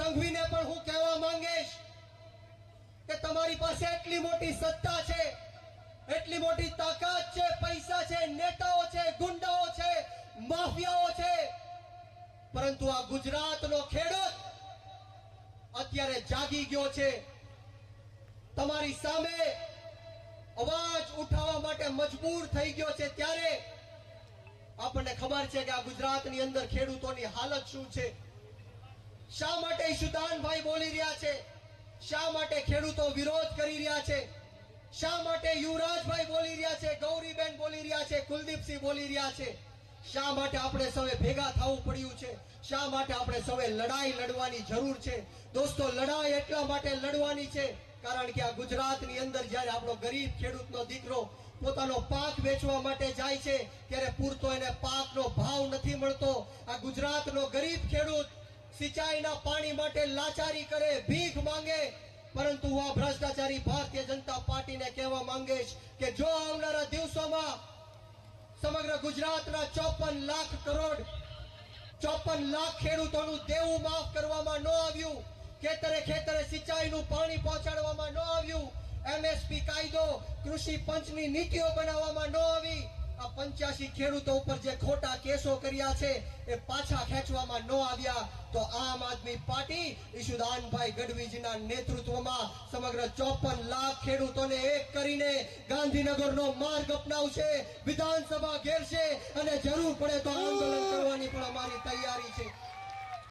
સંઘવીને પણ હું કહેવા માંગીશ કે તમારી પાસે એટલી મોટી સત્તા છે, એટલી મોટી તાકાત છે, પૈસા છે, નેતાઓ છે, ગુંડાઓ છે, માફિયાઓ છે, પરંતુ આ ગુજરાતનો ખેડૂત અત્યારે જાગી ગયો છે, તમારી સામે અવાજ ઉઠાવવા માટે મજબૂર થઈ ગયો છે। ત્યારે આપણને ખબર છે કે આ ગુજરાતની અંદર ખેડૂતોની હાલત શું છે। શા માટે ઈશુદાનભાઈ બોલી રહ્યા છે, શા માટે ખેડૂતો વિરોધ કરી રહ્યા છે, શા માટે યુવરાજભાઈ બોલી રહ્યા છે, ગૌરીબેન બોલી રહ્યા છે, કુલદીપસિંહ બોલી રહ્યા છે, શા માટે આપણે સૌએ ભેગા થવું પડ્યું છે, શા માટે આપણે સૌએ લડાઈ લડવાની જરૂર છે। દોસ્તો, લડાઈ એટલા માટે લડવાની છે કારણ કે આ ગુજરાતની અંદર જ્યારે આપણો ગરીબ ખેડૂતનો દીકરો પોતાનો પાક વેચવા માટે જાય છે ત્યારે પૂરતો એને પાકનો ભાવ નથી મળતો। આ ગુજરાતનો ગરીબ ખેડૂત સિંચાઈના પાણી માટે લાચારી કરે, ભીખ માંગે, પરંતુ હું આ ભ્રષ્ટાચારી ભારતીય જનતા પાર્ટીને કહેવા માંગીશ કે જો આવનારા દિવસોમાં સમગ્ર ગુજરાતના 54 લાખ કરોડ 54 લાખ ખેડૂતોનું દેવું માફ કરવામાં ન આવ્યું, ખેતરે ખેતરે સિંચાઈનું પાણી પહોંચાડવામાં ન આવ્યું, એમએસપી કાયદો, કૃષિ પંચની નીતિઓ બનાવવામાં ન આવી, આ 85 ખેડૂતો ઉપર જે ખોટા કેસો કર્યા છે એ પાછા ખેંચવામાં ન આવ્યા, તો આમ આદમી પાર્ટી ઈશુદાનભાઈ ગઢવીજીના નેતૃત્વમાં સમગ્ર 54 લાખ ખેડૂતોને એક કરીને ગાંધીનગરનો માર્ગ અપનાવશે, વિધાનસભા ઘેરશે અને જરૂર પડે તો આંદોલન કરવાની પણ અમારી તૈયારી છે।